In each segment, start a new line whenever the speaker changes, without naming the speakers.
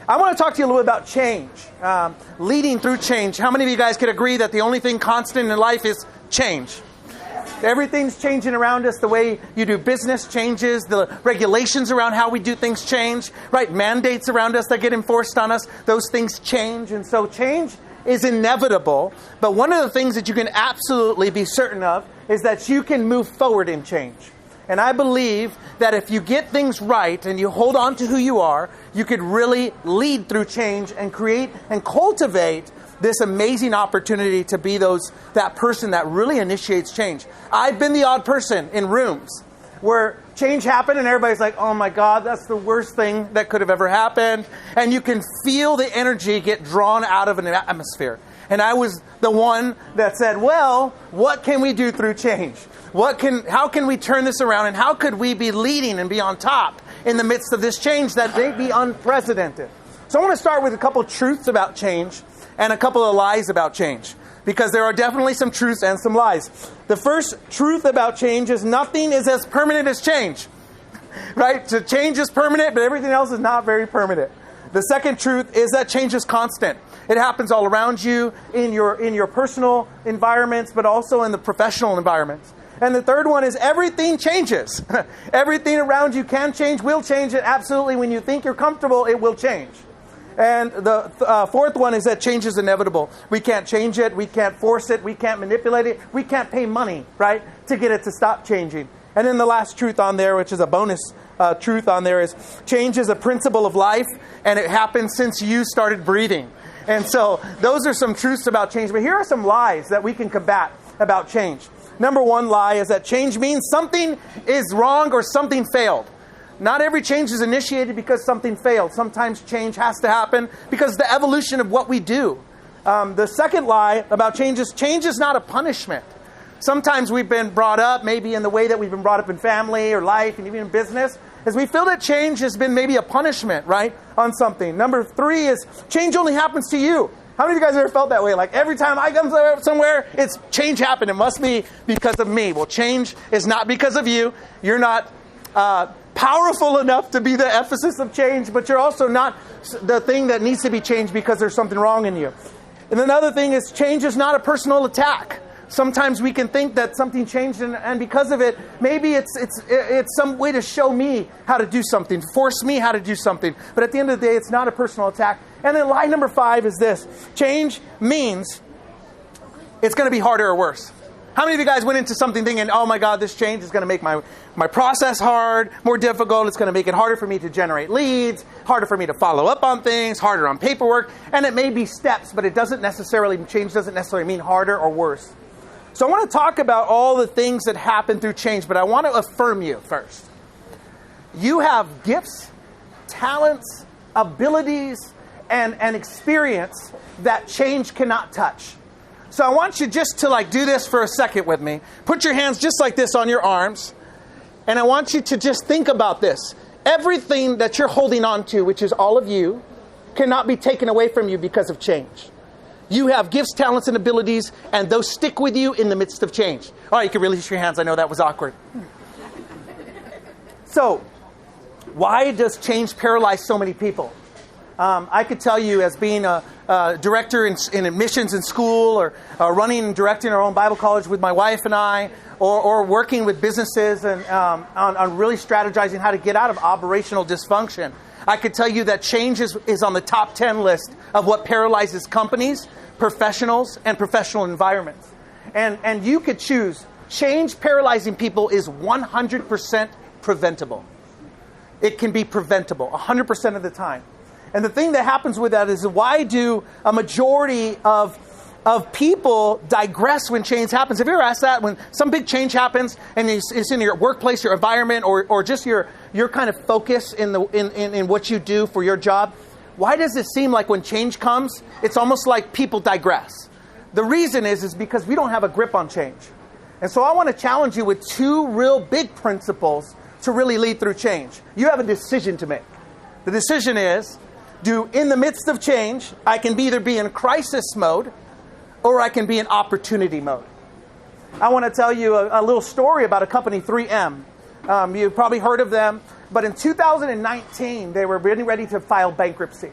I want to talk to you a little bit about change, leading through change. How many of you guys could agree that the only thing constant in life is change? Everything's changing around us. The way you do business changes. The regulations around how we do things change. Right? Mandates around us that get enforced on us. Those things change. And so change is inevitable. But one of the things that you can absolutely be certain of is that you can move forward in change. And I believe that if you get things right and you hold on to who you are, you could really lead through change and create and cultivate this amazing opportunity to be that person that really initiates change. I've been the odd person in rooms where change happened and everybody's like, oh my God, that's the worst thing that could have ever happened. And you can feel the energy get drawn out of an atmosphere. And I was the one that said, well, what can we do through change? How can we turn this around, and how could we be leading and be on top in the midst of this change that may be unprecedented? So I want to start with a couple of truths about change and a couple of lies about change, because there are definitely some truths and some lies. The first truth about change is nothing is as permanent as change. Right? So change is permanent, but everything else is not very permanent. The second truth is that change is constant. It happens all around you in your personal environments, but also in the professional environments. And the third one is everything changes. Everything around you can change, will change, and absolutely when you think you're comfortable, it will change. And the fourth one is that change is inevitable. We can't change it. We can't force it. We can't manipulate it. We can't pay money, right, to get it to stop changing. And then the last truth on there, which is a bonus truth on there, is change is a principle of life, and it happens since you started breathing. And so those are some truths about change. But here are some lies that we can combat about change. Number one lie is that change means something is wrong or something failed. Not every change is initiated because something failed. Sometimes change has to happen because of the evolution of what we do. The second lie about change is not a punishment. Sometimes we've been brought up, maybe in the way that we've been brought up in family or life and even in business, is we feel that change has been maybe a punishment, right, on something. Number three is change only happens to you. How many of you guys ever felt that way? Like every time I come somewhere, it's change happened. It must be because of me. Well, change is not because of you. You're not powerful enough to be the emphasis of change, but you're also not the thing that needs to be changed because there's something wrong in you. And another thing is change is not a personal attack. Sometimes we can think that something changed and because of it, maybe it's some way to show me how to do something, force me how to do something. But at the end of the day, it's not a personal attack. And then lie number 5 is this. Change means it's going to be harder or worse. How many of you guys went into something thinking, oh my God, this change is going to make my process hard, more difficult. It's going to make it harder for me to generate leads, harder for me to follow up on things, harder on paperwork. And it may be steps, but change doesn't necessarily mean harder or worse. So I want to talk about all the things that happen through change, but I want to affirm you first. You have gifts, talents, abilities, and experience that change cannot touch. So I want you just to do this for a second with me. Put your hands just like this on your arms. And I want you to just think about this. Everything that you're holding on to, which is all of you, cannot be taken away from you because of change. You have gifts, talents, and abilities, and those stick with you in the midst of change. All right, you can release your hands. I know that was awkward. So, why does change paralyze so many people? I could tell you, as being a director in admissions in school, or running and directing our own Bible college with my wife and I, or working with businesses and on really strategizing how to get out of operational dysfunction, I could tell you that change is on the top 10 list of what paralyzes companies, professionals, and professional environments. And you could choose. Change paralyzing people is 100% preventable. It can be preventable 100% of the time. And the thing that happens with that is, why do a majority of people digress when change happens? Have you ever asked that? When some big change happens and it's in your workplace, your environment, or just your kind of focus in what you do for your job, why does it seem like when change comes, it's almost like people digress? The reason is because we don't have a grip on change. And so I want to challenge you with 2 real big principles to really lead through change. You have a decision to make. The decision is, in the midst of change, I can either be in crisis mode or I can be in opportunity mode. I want to tell you a little story about a company, 3M. You've probably heard of them, but in 2019, they were getting ready to file bankruptcy.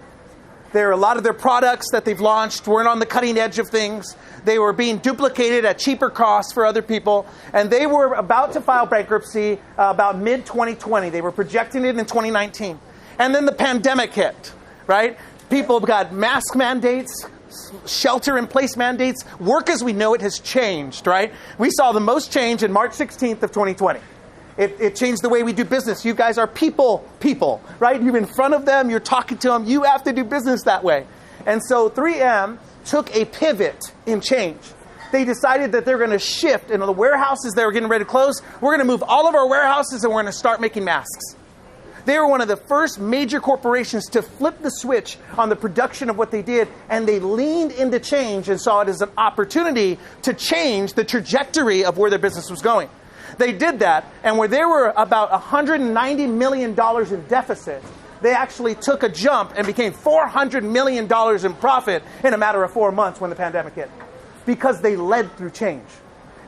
A lot of their products that they've launched weren't on the cutting edge of things. They were being duplicated at cheaper costs for other people. And they were about to file bankruptcy about mid-2020. They were projecting it in 2019. And then the pandemic hit, right? People got mask mandates, shelter-in-place mandates. Work as we know it has changed, right? We saw the most change in March 16th of 2020. It changed the way we do business. You guys are people, right? You're in front of them. You're talking to them. You have to do business that way. And so 3M took a pivot in change. They decided that they're going to shift. In the warehouses that were getting ready to close, we're going to move all of our warehouses and we're going to start making masks. They were one of the first major corporations to flip the switch on the production of what they did, and they leaned into change and saw it as an opportunity to change the trajectory of where their business was going. They did that, and where they were about $190 million in deficit, they actually took a jump and became $400 million in profit in a matter of 4 months when the pandemic hit, because they led through change.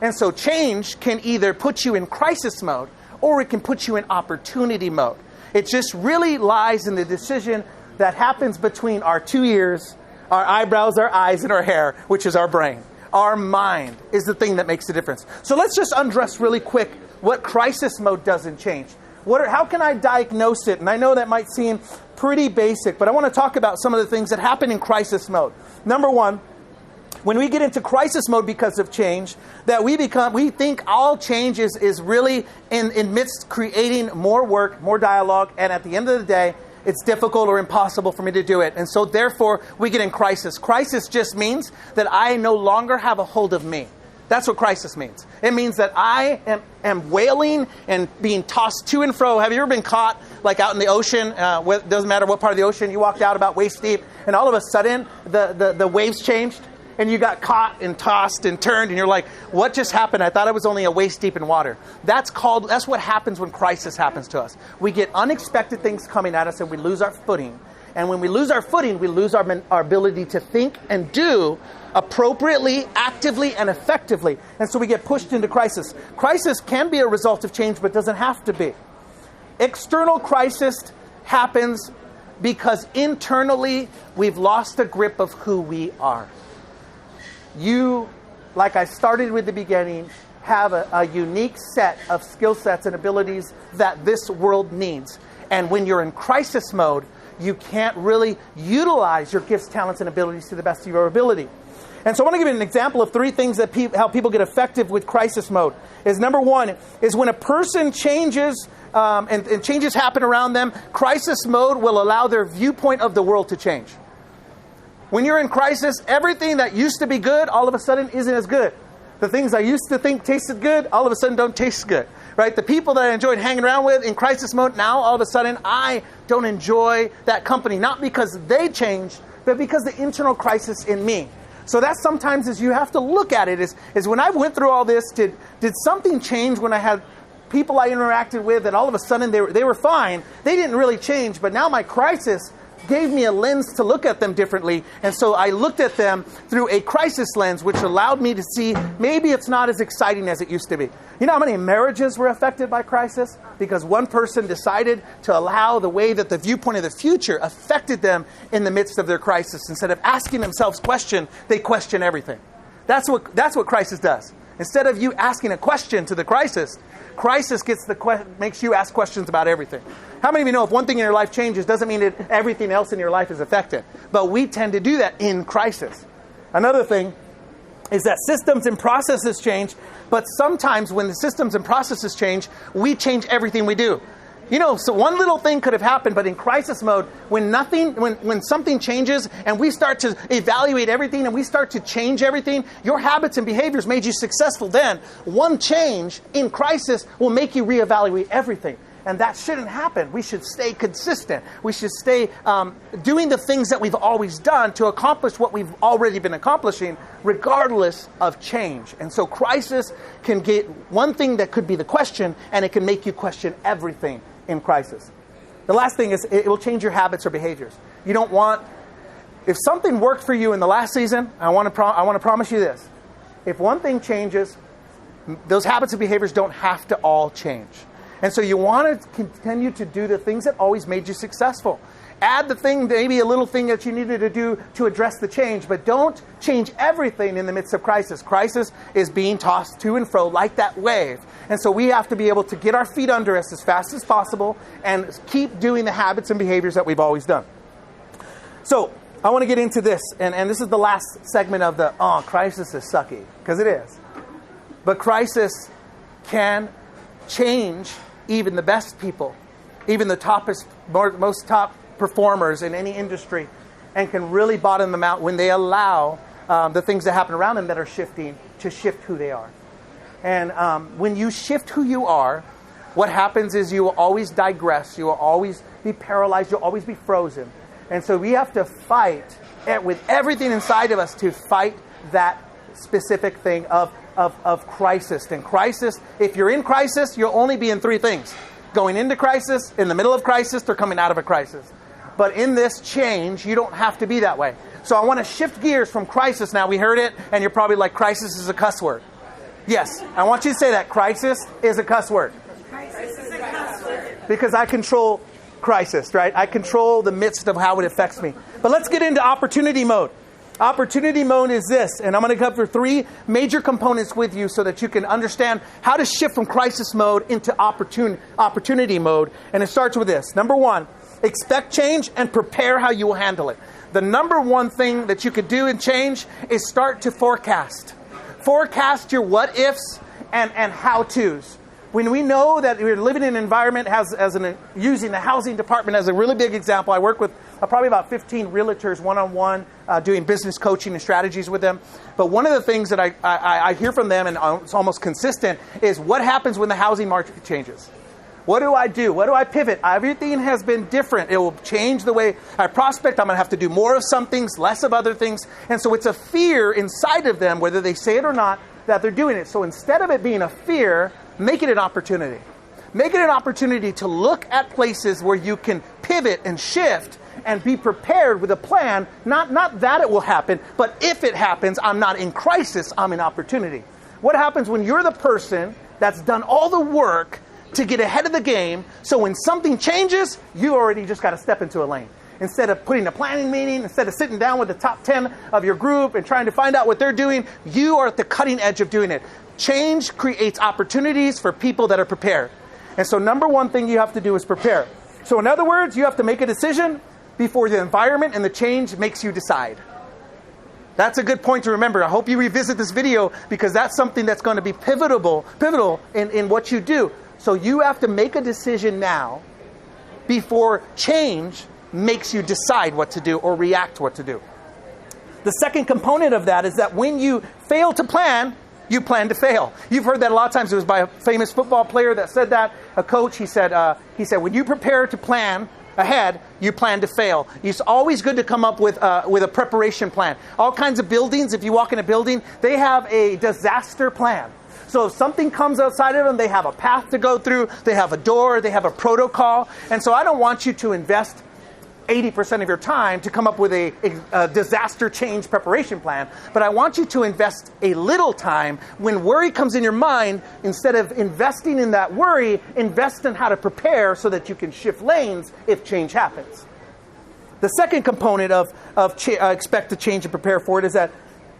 And so change can either put you in crisis mode or it can put you in opportunity mode. It just really lies in the decision that happens between our 2 ears, our eyebrows, our eyes, and our hair, which is our brain. Our mind is the thing that makes the difference. So let's just undress really quick what crisis mode does in change. How can I diagnose it? And I know that might seem pretty basic, but I want to talk about some of the things that happen in crisis mode. Number one, when we get into crisis mode because of change, that we think all change is really in midst creating more work, more dialogue, and at the end of the day, it's difficult or impossible for me to do it. And so therefore, we get in crisis. Crisis just means that I no longer have a hold of me. That's what crisis means. It means that I am wailing and being tossed to and fro. Have you ever been caught like out in the ocean? Doesn't matter what part of the ocean. You walked out about waist deep, and all of a sudden, the waves changed. And you got caught and tossed and turned, and you're like, what just happened? I thought I was only a waist deep in water. That's what happens when crisis happens to us. We get unexpected things coming at us, and we lose our footing. And when we lose our footing, we lose our ability to think and do appropriately, actively, and effectively. And so we get pushed into crisis. Crisis can be a result of change, but doesn't have to be. External crisis happens because internally we've lost a grip of who we are. You, like I started with the beginning, have a unique set of skill sets and abilities that this world needs. And when you're in crisis mode, you can't really utilize your gifts, talents, and abilities to the best of your ability. And so I want to give you an example of 3 things that how people get effective with crisis mode. Number one is when a person changes and changes happen around them, crisis mode will allow their viewpoint of the world to change. When you're in crisis, everything that used to be good, all of a sudden isn't as good. The things I used to think tasted good, all of a sudden don't taste good. Right? The people that I enjoyed hanging around with in crisis mode, now all of a sudden I don't enjoy that company. Not because they changed, but because the internal crisis in me. So that sometimes is you have to look at it is when I went through all this, did something change when I had people I interacted with and all of a sudden they were fine. They didn't really change, but now my crisis gave me a lens to look at them differently. And so I looked at them through a crisis lens, which allowed me to see maybe it's not as exciting as it used to be. You know how many marriages were affected by crisis? Because one person decided to allow the way that the viewpoint of the future affected them in the midst of their crisis. Instead of asking themselves questions, they question everything. That's what crisis does. Instead of you asking a question to the crisis makes you ask questions about everything. How many of you know if one thing in your life changes doesn't mean that everything else in your life is affected? But we tend to do that in crisis. Another thing is that systems and processes change, but sometimes when the systems and processes change, we change everything we do. You know, so one little thing could have happened, but in crisis mode, when something changes and we start to evaluate everything and we start to change everything, your habits and behaviors made you successful then. One change in crisis will make you reevaluate everything. And that shouldn't happen. We should stay consistent. We should stay doing the things that we've always done to accomplish what we've already been accomplishing, regardless of change. And so crisis can get one thing that could be the question, and it can make you question everything in crisis. The last thing is it will change your habits or behaviors. You don't want, if something worked for you in the last season, I want to promise you this. If one thing changes, those habits and behaviors don't have to all change. And so you want to continue to do the things that always made you successful. Add the thing, maybe a little thing that you needed to do to address the change, but don't change everything in the midst of crisis. Crisis is being tossed to and fro like that wave. And so we have to be able to get our feet under us as fast as possible and keep doing the habits and behaviors that we've always done. So I want to get into this, and this is the last segment of the, crisis is sucky, because it is. But crisis can change even the best people, even the most top performers in any industry, and can really bottom them out when they allow the things that happen around them that are shifting to shift who they are. And when you shift who you are, what happens is you will always digress. You will always be paralyzed. You'll always be frozen. And so we have to fight with everything inside of us to fight that specific thing of crisis. And crisis, if you're in crisis, you'll only be in three things: going into crisis, in the middle of crisis, or coming out of a crisis. But in this change, you don't have to be that way. So I want to shift gears from crisis. Now, we heard it, and you're probably like, crisis is a cuss word. Yes, I want you to say that. Crisis is a cuss word.
Crisis is a cuss word.
Because I control crisis, right? I control the midst of how it affects me. But let's get into opportunity mode. Opportunity mode is this, and I'm going to cover three major components with you so that you can understand how to shift from crisis mode into opportunity mode. And it starts with this. Number one, expect change and prepare how you will handle it. The number one thing that you could do in change is start to forecast. Forecast your what ifs and how to's. When we know that we're living in an environment, using the housing department as a really big example, I work with probably about 15 realtors one-on-one, doing business coaching and strategies with them. But one of the things that I hear from them, and it's almost consistent, is what happens when the housing market changes. What do I do? What do I pivot? Everything has been different. It will change the way I prospect. I'm going to have to do more of some things, less of other things. And so it's a fear inside of them, whether they say it or not, that they're doing it. So instead of it being a fear, make it an opportunity. Make it an opportunity to look at places where you can pivot and shift and be prepared with a plan. Not that it will happen, but if it happens, I'm not in crisis, I'm in opportunity. What happens when you're the person that's done all the work to get ahead of the game, so when something changes, you already just got to step into a lane. Instead of putting a planning meeting, instead of sitting down with the top 10 of your group and trying to find out what they're doing, you are at the cutting edge of doing it. Change creates opportunities for people that are prepared. And so number one thing you have to do is prepare. So in other words, you have to make a decision before the environment and the change makes you decide. That's a good point to remember. I hope you revisit this video because that's something that's going to be pivotal in what you do. So you have to make a decision now before change makes you decide what to do or react what to do. The second component of that is that when you fail to plan, you plan to fail. You've heard that a lot of times. It was by a famous football player that said that, a coach. He said, when you prepare to plan ahead, you plan to fail. It's always good to come up with a preparation plan. All kinds of buildings, if you walk in a building, they have a disaster plan. So if something comes outside of them, they have a path to go through, they have a door, they have a protocol. And so I don't want you to invest 80% of your time to come up with a disaster change preparation plan, but I want you to invest a little time when worry comes in your mind. Instead of investing in that worry, invest in how to prepare so that you can shift lanes if change happens. The second component of expect to change and prepare for it is that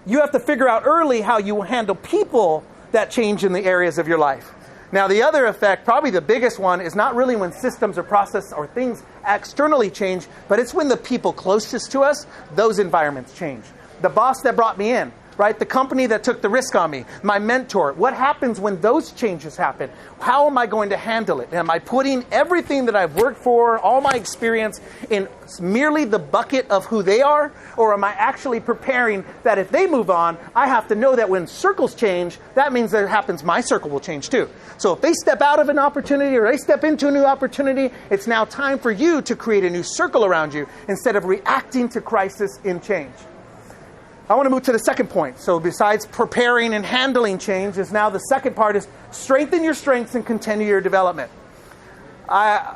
you have to figure out early how you will handle people that change in the areas of your life. Now, the other effect, probably the biggest one, is not really when systems or process or things externally change, but it's when the people closest to us, those environments change. The boss that brought me in, right? The company that took the risk on me, my mentor. What happens when those changes happen? How am I going to handle it? Am I putting everything that I've worked for, all my experience, in merely the bucket of who they are? Or am I actually preparing that if they move on, I have to know that when circles change, that means that happens, my circle will change too. So if they step out of an opportunity or they step into a new opportunity, it's now time for you to create a new circle around you instead of reacting to crisis in change. I want to move to the second point. So besides preparing and handling change, is now the second part is strengthen your strengths and continue your development.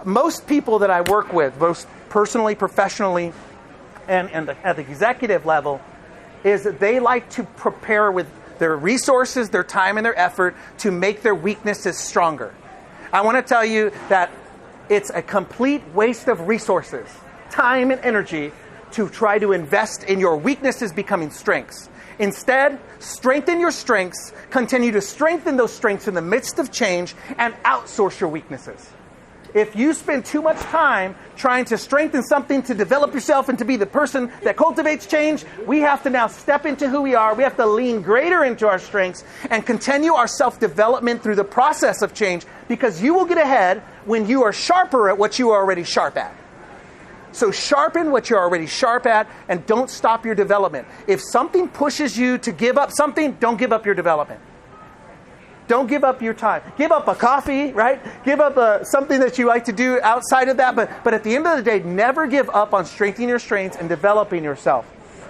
Most people that I work with, both personally, professionally, and at the executive level, is that they like to prepare with their resources, their time, and their effort to make their weaknesses stronger. I want to tell you that it's a complete waste of resources time and energy to try to invest in your weaknesses becoming strengths. Instead, strengthen your strengths, continue to strengthen those strengths in the midst of change, and outsource your weaknesses. If you spend too much time trying to strengthen something to develop yourself and to be the person that cultivates change, we have to now step into who we are. We have to lean greater into our strengths and continue our self-development through the process of change, because you will get ahead when you are sharper at what you are already sharp at. So sharpen what you're already sharp at and don't stop your development. If something pushes you to give up something, don't give up your development. Don't give up your time. Give up a coffee, right? Give up something that you like to do outside of that. But at the end of the day, never give up on strengthening your strengths and developing yourself.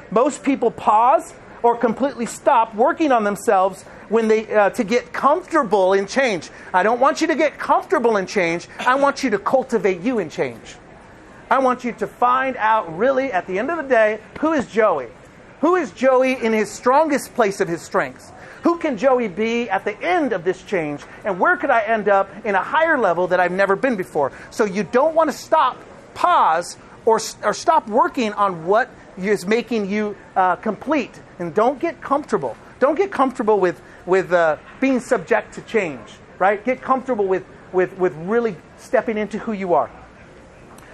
Most people pause or completely stop working on themselves when they to get comfortable in change. I don't want you to get comfortable in change. I want you to cultivate you in change. I want you to find out really at the end of the day, who is Joey? Who is Joey in his strongest place of his strengths? Who can Joey be at the end of this change? And where could I end up in a higher level that I've never been before? So you don't want to stop, pause, or stop working on what is making you complete. And don't get comfortable. Don't get comfortable with being subject to change, right? Get comfortable with really stepping into who you are.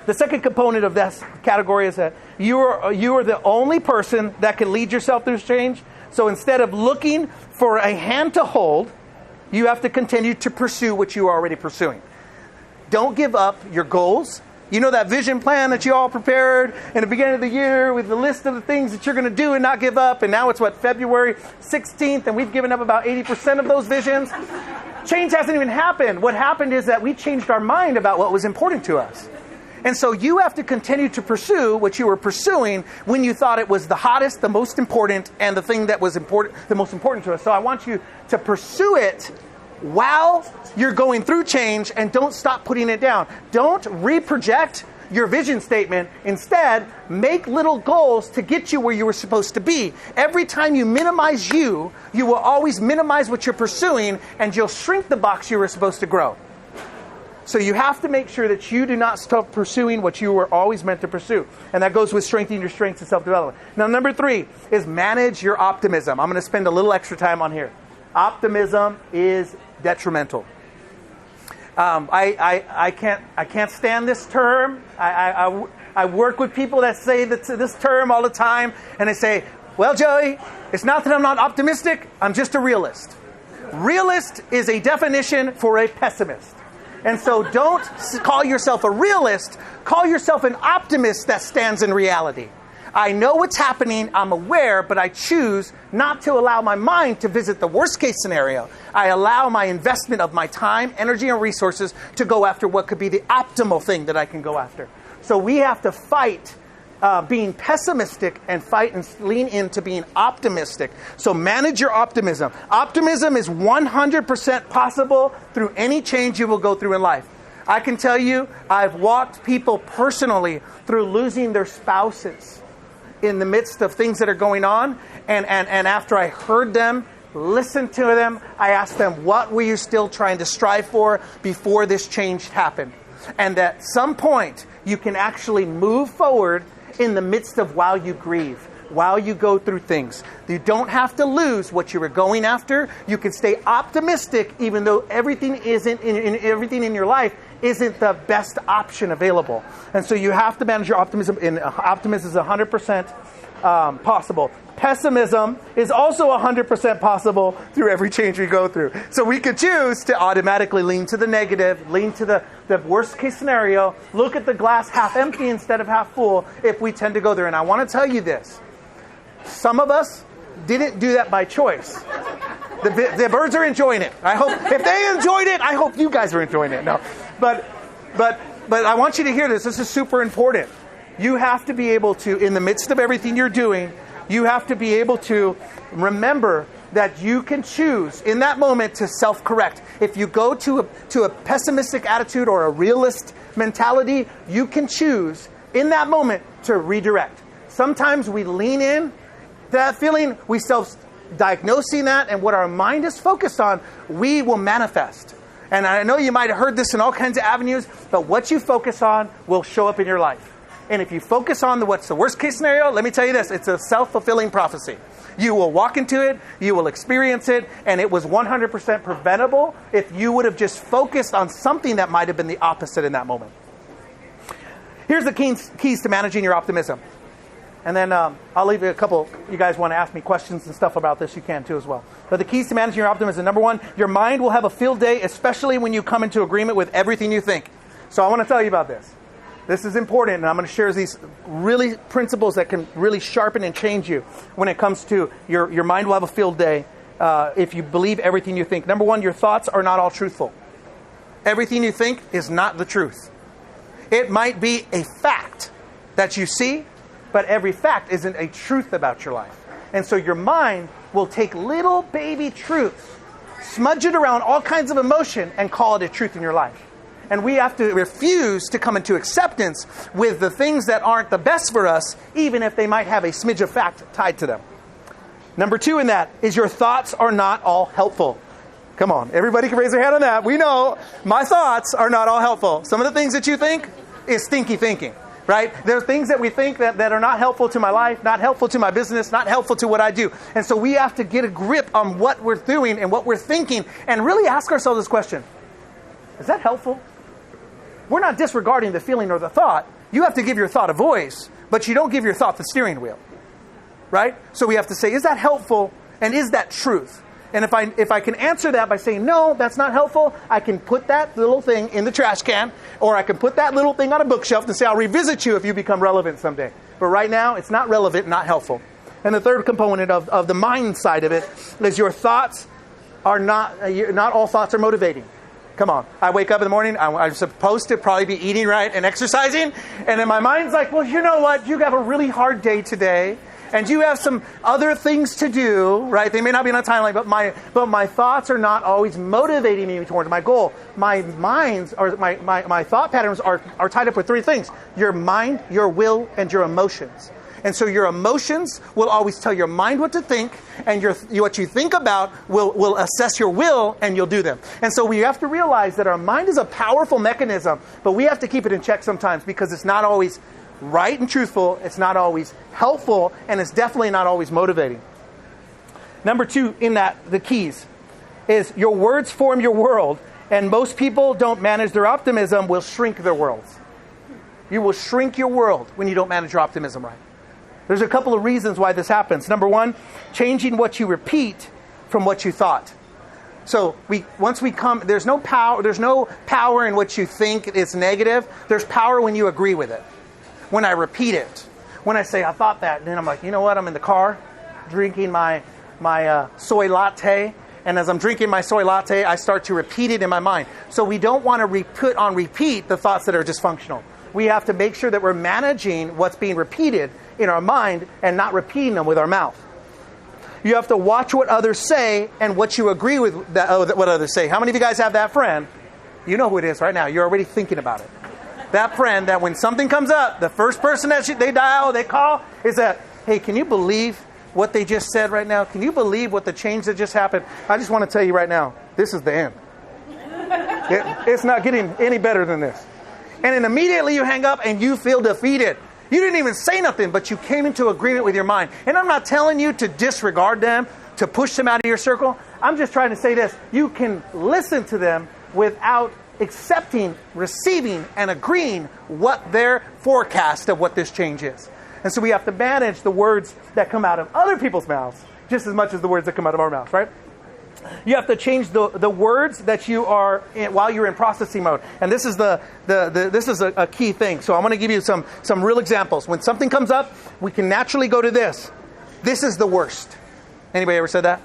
The second component of this category is that you are the only person that can lead yourself through change. So instead of looking for a hand to hold, you have to continue to pursue what you are already pursuing. Don't give up your goals. You know that vision plan that you all prepared in the beginning of the year with the list of the things that you're going to do and not give up. And now it's February 16th, and we've given up about 80% of those visions. Change hasn't even happened. What happened is that we changed our mind about what was important to us. And so you have to continue to pursue what you were pursuing when you thought it was the hottest, the most important, and the thing that was important, the most important to us. So I want you to pursue it while you're going through change, and don't stop putting it down. Don't reproject your vision statement. Instead, make little goals to get you where you were supposed to be. Every time you minimize you will always minimize what you're pursuing, and you'll shrink the box you were supposed to grow. So you have to make sure that you do not stop pursuing what you were always meant to pursue. And that goes with strengthening your strengths and self-development. Now, number 3 is manage your optimism. I'm going to spend a little extra time on here. Optimism is detrimental. I can't stand this term. I work with people that say this term all the time. And they say, well, Joey, it's not that I'm not optimistic. I'm just a realist. Realist is a definition for a pessimist. And so don't call yourself a realist. Call yourself an optimist that stands in reality. I know what's happening. I'm aware, but I choose not to allow my mind to visit the worst case scenario. I allow my investment of my time, energy, and resources to go after what could be the optimal thing that I can go after. So we have to fight being pessimistic and fight and lean into being optimistic. So manage your optimism. Optimism is 100% possible through any change you will go through in life. I can tell you, I've walked people personally through losing their spouses in the midst of things that are going on. And after I heard them, listened to them, I asked them, what were you still trying to strive for before this change happened? And at some point, you can actually move forward in the midst of while you grieve, while you go through things. You don't have to lose what you were going after. You can stay optimistic even though everything everything in your life isn't the best option available. And so you have to manage your optimism. And optimism is 100% possible. Pessimism is also 100% possible through every change we go through. So we could choose to automatically lean to the negative, lean to the worst case scenario, look at the glass half empty instead of half full if we tend to go there. And I want to tell you this. Some of us didn't do that by choice. The birds are enjoying it. I hope if they enjoyed it, I hope you guys are enjoying it. No, but I want you to hear this. This is super important. You have to be able to, in the midst of everything you're doing, you have to be able to remember that you can choose in that moment to self-correct. If you go to a pessimistic attitude or a realist mentality, you can choose in that moment to redirect. Sometimes we lean in to that feeling, we self-diagnosing that, and what our mind is focused on, we will manifest. And I know you might have heard this in all kinds of avenues, but what you focus on will show up in your life. And if you focus on what's the worst case scenario, let me tell you this, it's a self-fulfilling prophecy. You will walk into it, you will experience it, and it was 100% preventable if you would have just focused on something that might have been the opposite in that moment. Here's the keys to managing your optimism. And then I'll leave you a couple. You guys want to ask me questions and stuff about this, you can too as well. But the keys to managing your optimism. Number one, your mind will have a field day, especially when you come into agreement with everything you think. So I want to tell you about this. This is important, and I'm going to share these really principles that can really sharpen and change you when it comes to your mind will have a field day if you believe everything you think. Number one, your thoughts are not all truthful. Everything you think is not the truth. It might be a fact that you see, but every fact isn't a truth about your life. And so your mind will take little baby truths, smudge it around all kinds of emotion, and call it a truth in your life. And we have to refuse to come into acceptance with the things that aren't the best for us, even if they might have a smidge of fact tied to them. Number two in that is your thoughts are not all helpful. Come on, everybody can raise their hand on that. We know my thoughts are not all helpful. Some of the things that you think is stinky thinking, right? There are things that we think that are not helpful to my life, not helpful to my business, not helpful to what I do. And so we have to get a grip on what we're doing and what we're thinking and really ask ourselves this question. Is that helpful? We're not disregarding the feeling or the thought. You have to give your thought a voice, but you don't give your thought the steering wheel, right? So we have to say, is that helpful and is that truth? And if I can answer that by saying, no, that's not helpful, I can put that little thing in the trash can, or I can put that little thing on a bookshelf and say, I'll revisit you if you become relevant someday. But right now, it's not relevant, not helpful. And the third component of the mind side of it is your thoughts are not all thoughts are motivating. Come on. I wake up in the morning, I'm supposed to probably be eating right and exercising, and then my mind's like, well, you know what? You have a really hard day today, and you have some other things to do, right? They may not be on a timeline, but my thoughts are not always motivating me towards my goal. My thought patterns are tied up with three things: your mind, your will, and your emotions. And so your emotions will always tell your mind what to think, and what you think about will assess your will, and you'll do them. And so we have to realize that our mind is a powerful mechanism, but we have to keep it in check sometimes because it's not always right and truthful, it's not always helpful, and it's definitely not always motivating. Number two in that, the keys, is your words form your world, and most people don't manage their optimism will shrink their worlds. You will shrink your world when you don't manage your optimism right. There's a couple of reasons why this happens. Number one, changing what you repeat from what you thought. So there's no power in what you think is negative. There's power when you agree with it. When I repeat it. When I say, I thought that, and then I'm like, you know what? I'm in the car drinking my soy latte. And as I'm drinking my soy latte, I start to repeat it in my mind. So we don't want to put on repeat the thoughts that are dysfunctional. We have to make sure that we're managing what's being repeated in our mind and not repeating them with our mouth. You have to watch what others say and what you agree with what others say. How many of you guys have that friend? You know who it is right now. You're already thinking about it. That friend that when something comes up, the first person that they call is that, hey, can you believe what they just said right now? Can you believe what the change that just happened? I just want to tell you right now, this is the end. It's not getting any better than this. And then immediately you hang up and you feel defeated. You didn't even say nothing, but you came into agreement with your mind. And I'm not telling you to disregard them, to push them out of your circle. I'm just trying to say this. You can listen to them without accepting, receiving, and agreeing what their forecast of what this change is. And so we have to manage the words that come out of other people's mouths just as much as the words that come out of our mouths, right? You have to change the words that you are in, while you're in processing mode, and this is this is a key thing. So I'm going to give you some real examples. When something comes up, we can naturally go to this. This is the worst. Anybody ever said that?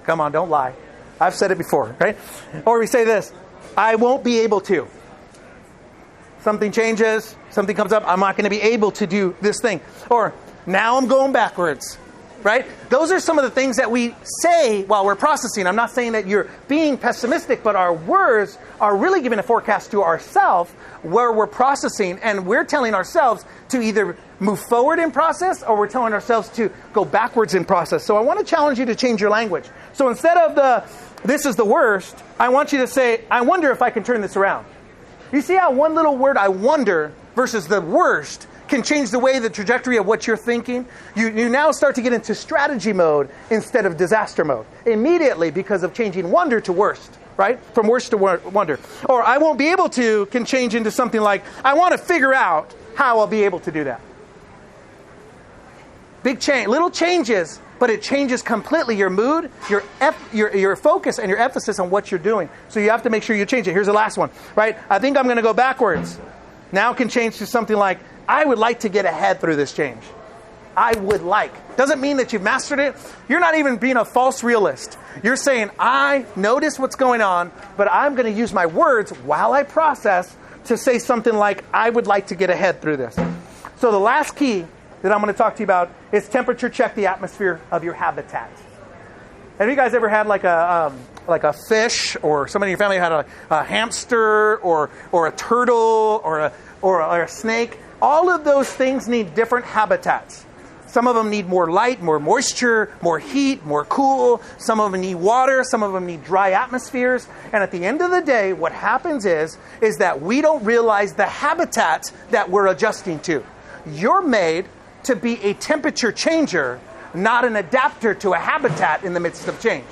Come on, don't lie. I've said it before, right? Or we say this: I won't be able to. Something changes, something comes up. I'm not going to be able to do this thing. Or now I'm going backwards. Right? Those are some of the things that we say while we're processing. I'm not saying that you're being pessimistic, but our words are really giving a forecast to ourselves where we're processing, and we're telling ourselves to either move forward in process or we're telling ourselves to go backwards in process. So I want to challenge you to change your language. So instead of this is the worst, I want you to say, I wonder if I can turn this around. You see how one little word, I wonder, versus the worst can change the way, the trajectory of what you're thinking. You now start to get into strategy mode instead of disaster mode immediately because of changing wonder to worst, right? From worst to wonder. Or I won't be able to can change into something like, I want to figure out how I'll be able to do that. Big change, little changes, but it changes completely your mood, your focus, and your emphasis on what you're doing. So you have to make sure you change it. Here's the last one, right? I think I'm going to go backwards. Now can change to something like, I would like to get ahead through this change. I would like. Doesn't mean that you've mastered it. You're not even being a false realist. You're saying, I notice what's going on, but I'm going to use my words while I process to say something like, I would like to get ahead through this. So the last key that I'm going to talk to you about is temperature check the atmosphere of your habitat. Have you guys ever had like a fish, or somebody in your family had a hamster or a turtle or a snake? All of those things need different habitats. Some of them need more light, more moisture, more heat, more cool. Some of them need water. Some of them need dry atmospheres. And at the end of the day, what happens is that we don't realize the habitat that we're adjusting to. You're made to be a temperature changer, not an adapter to a habitat in the midst of change.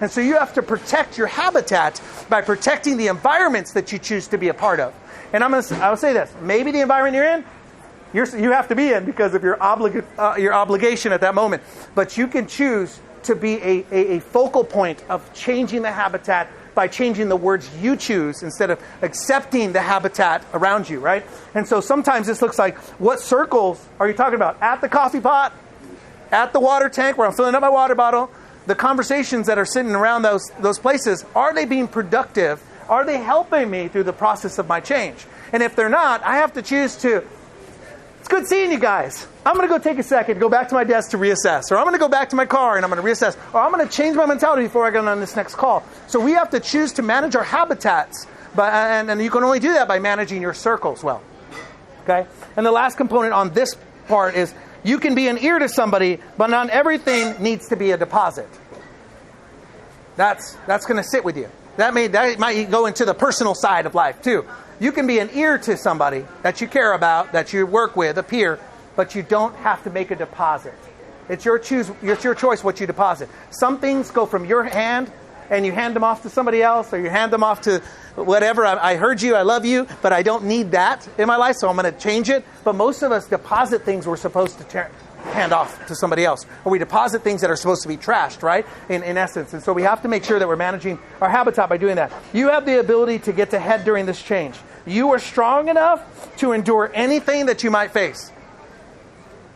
And so you have to protect your habitat by protecting the environments that you choose to be a part of. And I will say this, maybe the environment you're in, you have to be in because of your obligation at that moment. But you can choose to be a focal point of changing the habitat by changing the words you choose instead of accepting the habitat around you, right? And so sometimes this looks like, what circles are you talking about? At the coffee pot? At the water tank where I'm filling up my water bottle? The conversations that are sitting around those places, are they being productive? Are they helping me through the process of my change? And if they're not, I have to choose to, it's good seeing you guys. I'm going to go take a second to go back to my desk to reassess. Or I'm going to go back to my car and I'm going to reassess. Or I'm going to change my mentality before I get on this next call. So we have to choose to manage our habitats. And you can only do that by managing your circles well. Okay? And the last component on this part is you can be an ear to somebody, but not everything needs to be a deposit. That's going to sit with you. That might go into the personal side of life too. You can be an ear to somebody that you care about, that you work with, a peer, but you don't have to make a deposit. It's your choice what you deposit. Some things go from your hand and you hand them off to somebody else, or you hand them off to whatever. I heard you, I love you, but I don't need that in my life, so I'm going to change it. But most of us deposit things we're supposed to hand off to somebody else. Or we deposit things that are supposed to be trashed, right? In essence. And so we have to make sure that we're managing our habitat by doing that. You have the ability to get ahead during this change. You are strong enough to endure anything that you might face.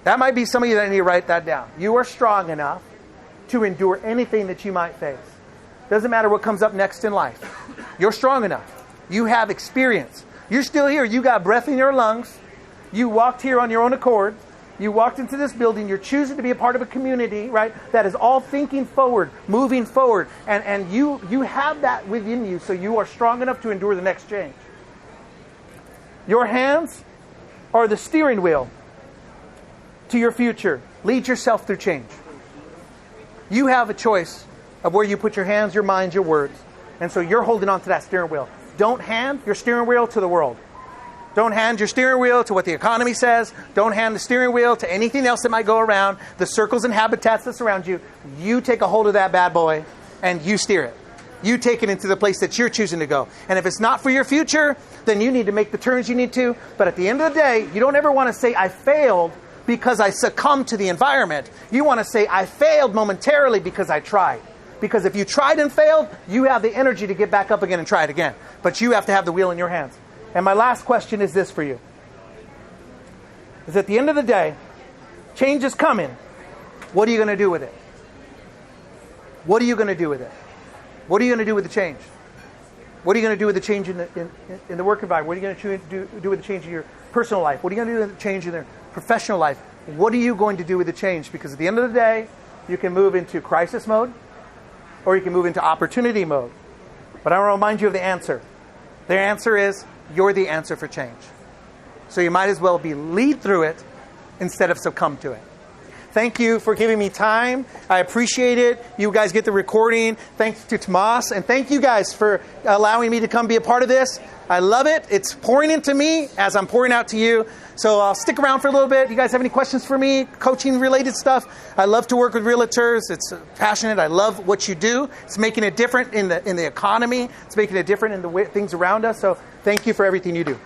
That might be some of you that need to write that down. You are strong enough to endure anything that you might face. Doesn't matter what comes up next in life. You're strong enough. You have experience. You're still here. You got breath in your lungs. You walked here on your own accord. You walked into this building. You're choosing to be a part of a community, right? That is all thinking forward, moving forward. And you have that within you, so you are strong enough to endure the next change. Your hands are the steering wheel to your future. Lead yourself through change. You have a choice of where you put your hands, your mind, your words. And so you're holding on to that steering wheel. Don't hand your steering wheel to the world. Don't hand your steering wheel to what the economy says. Don't hand the steering wheel to anything else that might go around, the circles and habitats that surround you. You take a hold of that bad boy and you steer it. You take it into the place that you're choosing to go. And if it's not for your future, then you need to make the turns you need to. But at the end of the day, you don't ever want to say, I failed because I succumbed to the environment. You want to say, I failed momentarily because I tried. Because if you tried and failed, you have the energy to get back up again and try it again. But you have to have the wheel in your hands. And my last question is this for you. Is at the end of the day, change is coming. What are you going to do with it? What are you going to do with it? What are you going to do with the change? What are you going to do with the change in the work environment? What are you going to do with the change in your personal life? What are you going to do with the change in your professional life? What are you going to do with the change? Because at the end of the day, you can move into crisis mode or you can move into opportunity mode. But I want to remind you of the answer. The answer is you're the answer for change. So you might as well lead through it instead of succumb to it. Thank you for giving me time. I appreciate it. You guys get the recording. Thanks to Tomas. And thank you guys for allowing me to come be a part of this. I love it. It's pouring into me as I'm pouring out to you. So I'll stick around for a little bit. You guys have any questions for me? Coaching related stuff. I love to work with realtors. It's passionate. I love what you do. It's making it different in the economy. It's making it different in the things around us. So thank you for everything you do.